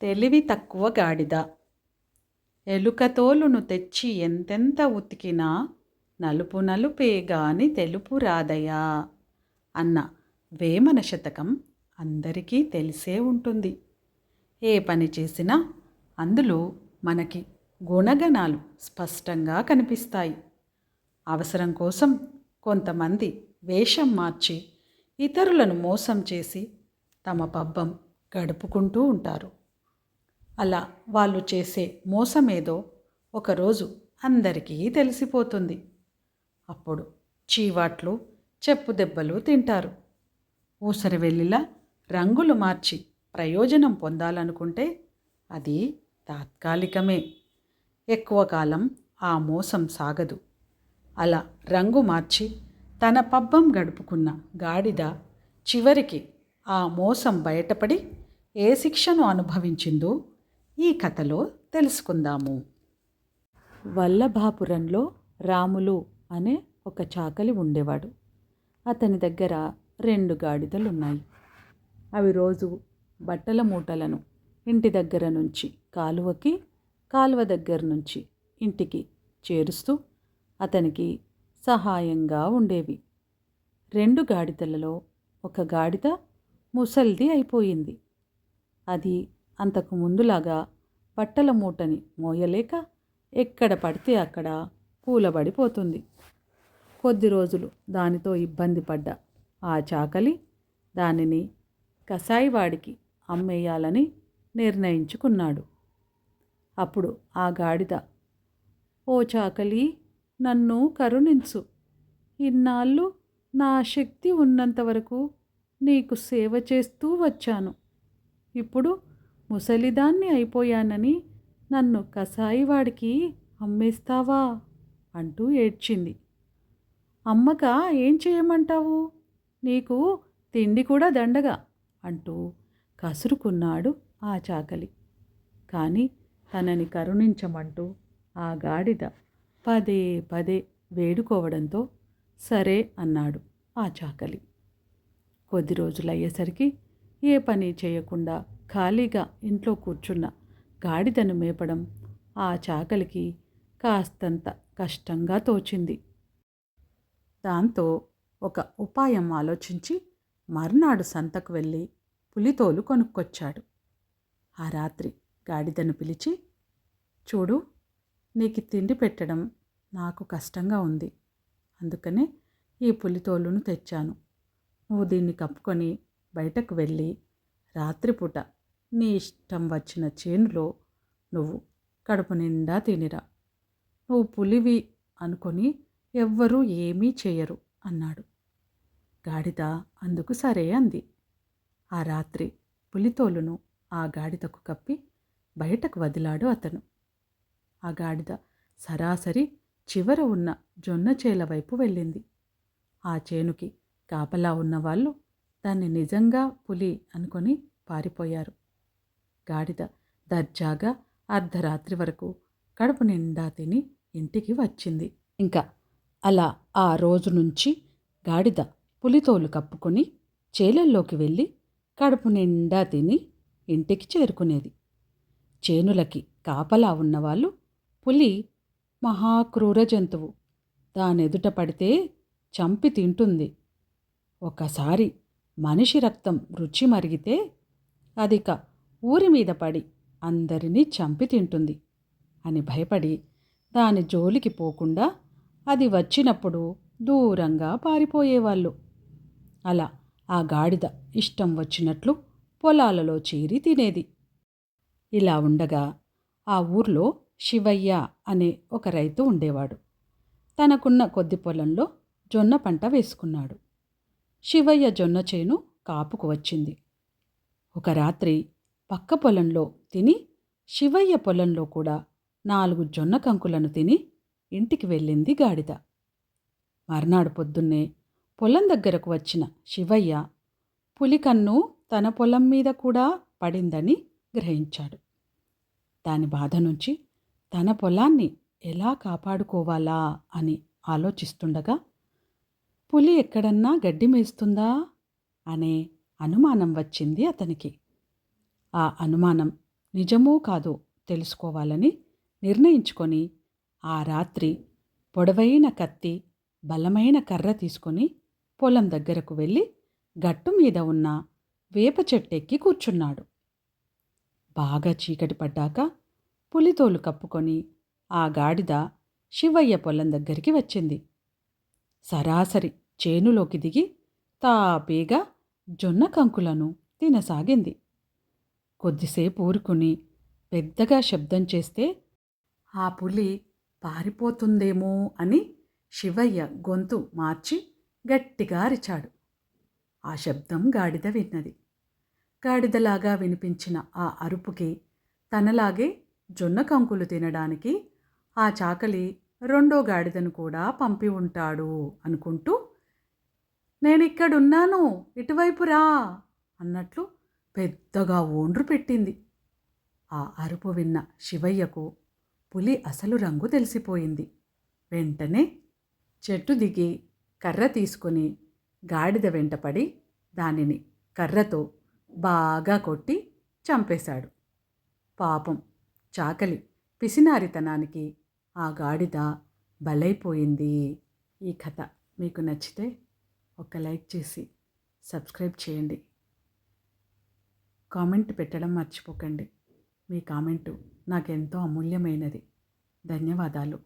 తెలివి తక్కువ గాడిద. ఎలుకతోలును తెచ్చి ఎంతెంత ఉతికినా నలుపు నలుపే గాని తెలుపు రాదయా అన్న వేమన శతకం అందరికీ తెలిసే ఉంటుంది. ఏ పని చేసినా అందులో మనకి గుణగణాలు స్పష్టంగా కనిపిస్తాయి. అవసరం కోసం కొంతమంది వేషం మార్చి ఇతరులను మోసం చేసి తమ పబ్బం గడుపుకుంటూ ఉంటారు. అలా వాళ్ళు చేసే మోసమేదో ఒకరోజు అందరికీ తెలిసిపోతుంది. అప్పుడు చీవాట్లు చెప్పు దెబ్బలు తింటారు. ఊసరవెల్లిలా రంగులు మార్చి ప్రయోజనం పొందాలనుకుంటే అది తాత్కాలికమే. ఎక్కువ కాలం ఆ మోసం సాగదు. అలా రంగు మార్చి తన పబ్బం గడుపుకున్న గాడిద చివరికి ఆ మోసం బయటపడి ఏ శిక్షను అనుభవించిందో ఈ కథలో తెలుసుకుందాము. వల్లభాపురంలో రాములు అనే ఒక చాకలి ఉండేవాడు. అతని దగ్గర 2 గాడిదలున్నాయి. అవి రోజు బట్టల మూటలను ఇంటి దగ్గర నుంచి కాలువకి, కాలువ దగ్గర నుంచి ఇంటికి చేరుస్తూ అతనికి సహాయంగా ఉండేవి. 2 గాడిదలలో ఒక గాడిద ముసల్ది అయిపోయింది. అది అంతకు ముందులాగా బట్టల మూటని మోయలేక ఎక్కడ పడితే అక్కడ కూలబడిపోతుంది. కొద్ది రోజులు దానితో ఇబ్బంది పడ్డ ఆ చాకలి దానిని కసాయివాడికి అమ్మేయాలని నిర్ణయించుకున్నాడు. అప్పుడు ఆ గాడిద, "ఓ చాకలి, నన్ను కరుణించు. ఇన్నాళ్ళు నా శక్తి ఉన్నంతవరకు నీకు సేవ చేస్తూ వచ్చాను. ఇప్పుడు ముసలిదాన్ని అయిపోయానని నన్ను కసాయివాడికి అమ్మేస్తావా?" అంటూ ఏడ్చింది. "అమ్మక ఏం చేయమంటావు? నీకు తిండి కూడా దండగా" అంటూ కసురుకున్నాడు ఆ చాకలి. కానీ తనని కరుణించమంటూ ఆ గాడిద పదే పదే వేడుకోవడంతో సరే అన్నాడు ఆ చాకలి. కొద్ది రోజులయ్యేసరికి ఏ పని చేయకుండా ఖాళీగా ఇంట్లో కూర్చున్న గాడిదను మేపడం ఆ చాకలికి కాస్తంత కష్టంగా తోచింది. దాంతో ఒక ఉపాయం ఆలోచించి మర్నాడు సంతకు వెళ్ళి పులితోలు కొనుక్కొచ్చాడు. ఆ రాత్రి గాడిదను పిలిచి, "చూడు, నీకు తిండి పెట్టడం నాకు కష్టంగా ఉంది. అందుకనే ఈ పులితోలును తెచ్చాను. నువ్వు దీన్ని కప్పుకొని బయటకు వెళ్ళి రాత్రిపూట నీ ఇష్టం వచ్చిన చేనులో నువ్వు కడుపు నిండా తినిరా. నువ్వు పులివి అనుకొని ఎవ్వరూ ఏమీ చేయరు" అన్నాడు. గాడిద అందుకు సరే అంది. ఆ రాత్రి పులితోలును ఆ గాడిదకు కప్పి బయటకు వదిలాడు అతను. ఆ గాడిద సరాసరి చివర ఉన్న జొన్న చేల వైపు వెళ్ళింది. ఆ చేనుకి కాపలా ఉన్నవాళ్ళు దాన్ని నిజంగా పులి అనుకొని పారిపోయారు. గాడిద దర్జాగా అర్ధరాత్రి వరకు కడుపు నిండా తిని ఇంటికి వచ్చింది. ఇంకా అలా ఆ రోజు నుంచి గాడిద పులితోలు కప్పుకొని చేలల్లోకి వెళ్ళి కడుపు నిండా తిని ఇంటికి చేరుకునేది. చేనులకి కాపలా ఉన్నవాళ్ళు పులి మహాక్రూర జంతువు, దానెదుట పడితే చంపి తింటుంది. ఒకసారి మనిషి రక్తం రుచి మరిగితే అదిక ఊరి మీద పడి అందరినీ చంపి తింటుంది అని భయపడి దాని జోలికి పోకుండా అది వచ్చినప్పుడు దూరంగా పారిపోయేవాళ్ళు. అలా ఆ గాడిద ఇష్టం వచ్చినట్లు పొలాలలో చేరి తినేది. ఇలా ఉండగా ఆ ఊర్లో శివయ్య అనే ఒక రైతు ఉండేవాడు. తనకున్న కొద్ది పొలంలో జొన్న పంట వేసుకున్నాడు. శివయ్య జొన్న చేను కాపుకు వచ్చింది. ఒక రాత్రి పక్క పొలంలో తిని శివయ్య పొలంలో కూడా 4 జొన్న కంకులను తిని ఇంటికి వెళ్ళింది గాడిద. మర్నాడు పొద్దున్నే పొలం దగ్గరకు వచ్చిన శివయ్య పులికన్ను తన పొలం మీద కూడా పడిందని గ్రహించాడు. దాని బాధ నుంచి తన పొలాన్ని ఎలా కాపాడుకోవాలా అని ఆలోచిస్తుండగా పులి ఎక్కడన్నా గడ్డి మేస్తుందా అనే అనుమానం వచ్చింది అతనికి. ఆ అనుమానం నిజమో కాదో తెలుసుకోవాలని నిర్ణయించుకొని ఆ రాత్రి పొడవైన కత్తి, బలమైన కర్ర తీసుకొని పొలం దగ్గరకు వెళ్ళి గట్టు మీద ఉన్న వేప చెట్టెక్కి కూర్చున్నాడు. బాగా చీకటి పడ్డాక పులితోలు కప్పుకొని ఆ గాడిద శివయ్య పొలం దగ్గరికి వచ్చింది. సరాసరి చేనులోకి దిగి తాపీగా జొన్న కంకులను తినసాగింది. కొద్దిసేపు ఊరుకుని పెద్దగా శబ్దం చేస్తే ఆ పులి పారిపోతుందేమో అని శివయ్య గొంతు మార్చి గట్టిగా అరిచాడు. ఆ శబ్దం గాడిద విన్నది. గాడిదలాగా వినిపించిన ఆ అరుపుకి తనలాగే జొన్న కంకులు తినడానికి ఆ చాకలి రెండో గాడిదను కూడా పంపి ఉంటాడు అనుకుంటూ, నేనిక్కడున్నాను, ఇటువైపు రా అన్నట్లు పెద్దగా ఓండ్రు పెట్టింది. ఆ అరుపు విన్న శివయ్యకు పులి అసలు రంగు తెలిసిపోయింది. వెంటనే చెట్టు దిగి కర్ర తీసుకుని గాడిద వెంటపడి దానిని కర్రతో బాగా కొట్టి చంపేశాడు. పాపం చాకలి పిసినారితనానికి ఆ గాడిద బలైపోయింది. ఈ కథ మీకు నచ్చితే ఒక లైక్ చేసి సబ్స్క్రైబ్ చేయండి. కామెంట్ పెట్టడం మర్చిపోకండి. మీ కామెంటు నాకెంతో అమూల్యమైనది. ధన్యవాదాలు.